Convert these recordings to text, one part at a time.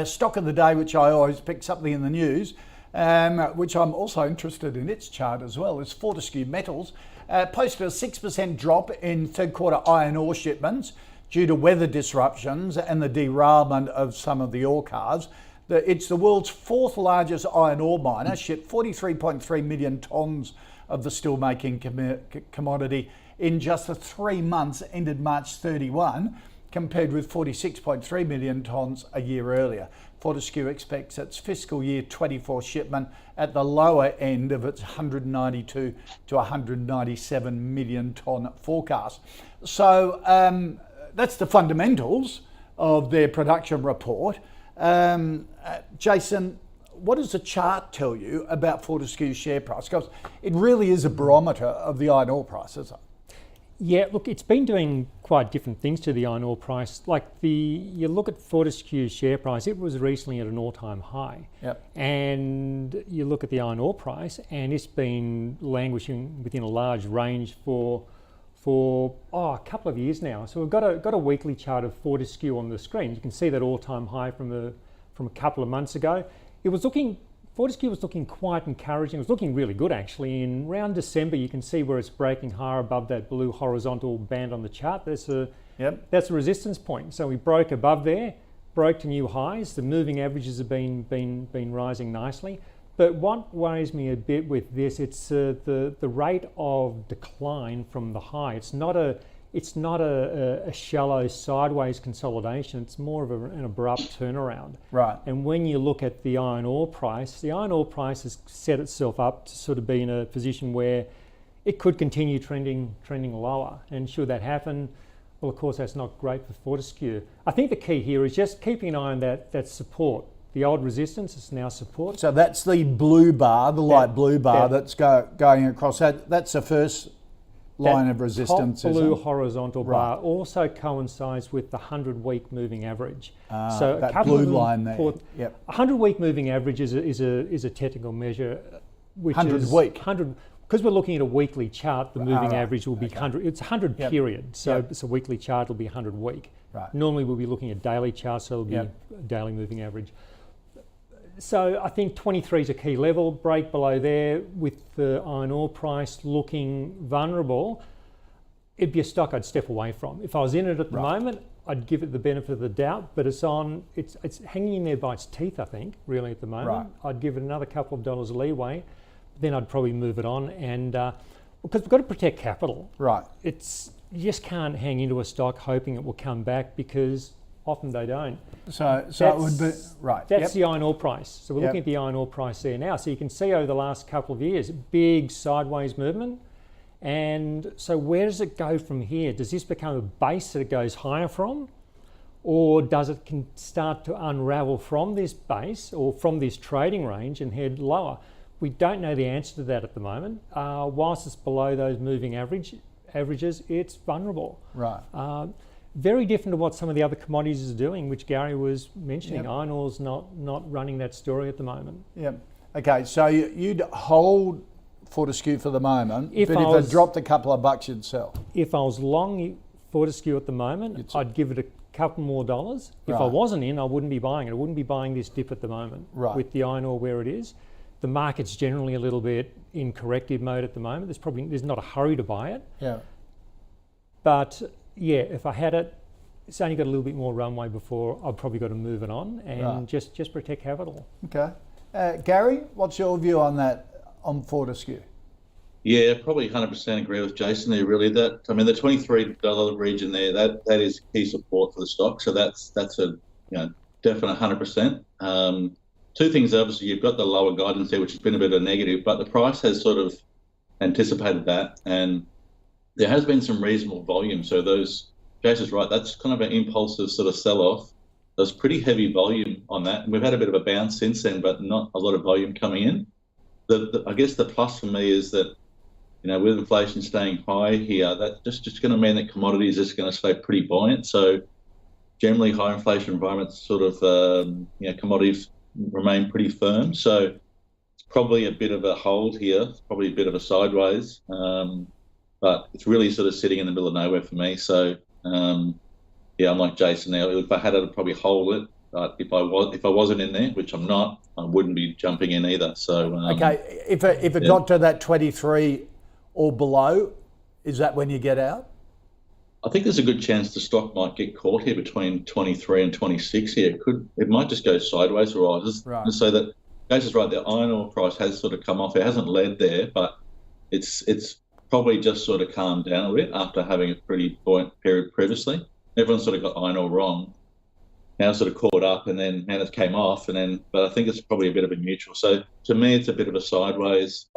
Stock of the day, which I always pick something in the news, which I'm also interested in its chart as well, is Fortescue Metals. Posted a 6% drop in third quarter iron ore shipments due to weather disruptions and the derailment of some of the ore cars. It's the world's fourth largest iron ore miner, shipped 43.3 million tonnes of the steelmaking commodity in just the 3 months ended March 31, compared with 46.3 million tonnes a year earlier. Fortescue expects its fiscal year 24 shipment at the lower end of its 192 to 197 million tonne forecast. So that's the fundamentals of their production report. Jason, what does the chart tell you about Fortescue's share price? Because it really is a barometer of the iron ore price, isn't it? Yeah, look, it's been doing quite different things to the iron ore price. Like you look at Fortescue's share price, it was recently at an all-time high. Yep. And you look at the iron ore price, and it's been languishing within a large range for a couple of years now. So we've got a weekly chart of Fortescue on the screen. You can see that all-time high from a couple of months ago. Fortescue was looking quite encouraging. It was looking really good actually. In around December, you can see where it's breaking higher above that blue horizontal band on the chart. That's a resistance point. So we broke above there, broke to new highs. The moving averages have been rising nicely. But what worries me a bit with this, it's the rate of decline from the high. It's not a shallow sideways consolidation. It's more of an abrupt turnaround. Right. And when you look at the iron ore price has set itself up to sort of be in a position where it could continue trending lower. And should that happen, well, of course, that's not great for Fortescue. I think the key here is just keeping an eye on that support. The old resistance is now support. So that's the blue bar, the light blue bar that's going across. That's the first line of resistance. Top blue horizontal bar also coincides with the 100-week moving average. So that blue line there. 100-week moving average is a technical measure, which 100 is week. 100. Because we're looking at a weekly chart, the moving average will be 100. It's 100 period, so it's a weekly chart. It'll be 100 week. Right. Normally we'll be looking at daily charts, so it'll be a daily moving average. So I think 23 is a key level. Break below there with the iron ore price looking vulnerable. It'd be a stock I'd step away from. If I was in it at the moment, I'd give it the benefit of the doubt. But it's hanging in there by its teeth, I think, really at the moment. Right. I'd give it another couple of dollars leeway. Then I'd probably move it on, and because we've got to protect capital. Right. You just can't hang into a stock hoping it will come back, because often they don't. So it would be right. That's the iron ore price. So we're looking at the iron ore price there now. So you can see over the last couple of years, big sideways movement. And so where does it go from here? Does this become a base that it goes higher from? Or does it start to unravel from this base or from this trading range and head lower? We don't know the answer to that at the moment. Whilst it's below those moving averages, it's vulnerable. Right. Very different to what some of the other commodities are doing, which Gary was mentioning. Iron ore's not running that story at the moment. Yep. Okay, so you'd hold Fortescue for the moment, but if it dropped a couple of bucks, you'd sell. If I was long Fortescue at the moment, I'd give it a couple more dollars. If I wasn't in, I wouldn't be buying it. I wouldn't be buying this dip at the moment with the iron ore where it is. The market's generally a little bit in corrective mode at the moment. There's not a hurry to buy it. Yeah. But yeah, if I had it, it's only got a little bit more runway before I've probably got to move it on and just protect capital. Okay. Gary, what's your view on that, on Fortescue? Yeah, probably 100% agree with Jason there, really. The $23 region there, that is key support for the stock. So that's a definite 100%. Two things, obviously, you've got the lower guidance there, which has been a bit of a negative, but the price has sort of anticipated that, and there has been some reasonable volume. So Jason's right, that's kind of an impulsive sort of sell-off. There's pretty heavy volume on that. And we've had a bit of a bounce since then, but not a lot of volume coming in. I guess the plus for me is that, with inflation staying high here, that's just going to mean that commodities are just going to stay pretty buoyant. So generally high inflation environments sort of, commodities remain pretty firm. So it's probably a bit of a hold here. It's probably a bit of a sideways. But it's really sort of sitting in the middle of nowhere for me. So, I'm like Jason now. If I had it, I'd probably hold it. But if I wasn't in there, which I'm not, I wouldn't be jumping in either. So Okay, if it got to that 23 or below, is that when you get out? I think there's a good chance the stock might get caught here between 23 and 26 here. It might just go sideways or rises. Right. So that Jason's right, the iron ore price has sort of come off. It hasn't led there, but it's probably just sort of calmed down a bit after having a pretty buoyant period previously. Everyone sort of got iron ore wrong. Now sort of caught up and then it came off but I think it's probably a bit of a neutral. So to me, it's a bit of a sideways.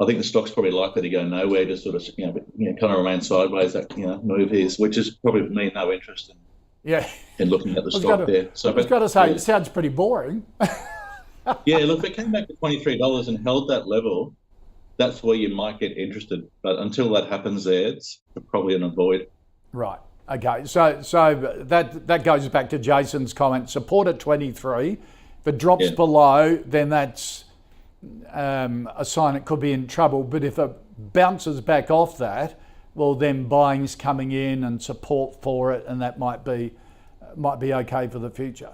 I think the stock's probably likely to go nowhere, just sort of kind of remain sideways. That move here, which is probably me no interest in looking at the stock there. So I was going to say it sounds pretty boring. Yeah, look, if it came back to $23 and held that level, that's where you might get interested. But until that happens, it's probably an avoid. Right. Okay. So that goes back to Jason's comment. Support at 23. If it drops below, then that's a sign it could be in trouble. But if it bounces back off that, well, then buying's coming in and support for it, and that might be okay for the future.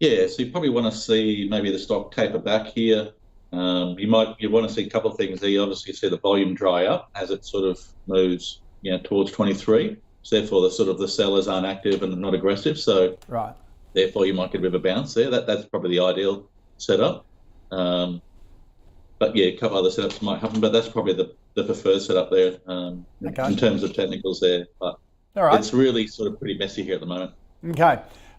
Yeah, so you probably want to see maybe the stock taper back here. You want to see a couple of things there. You obviously see the volume dry up as it sort of moves towards 23. So therefore, the sellers aren't active and not aggressive. So right. Therefore, you might get a bit of a bounce there. That's probably the ideal setup. But yeah, a couple other setups might happen, but that's probably the preferred setup there in terms of technicals there. But all right. It's really sort of pretty messy here at the moment. Okay.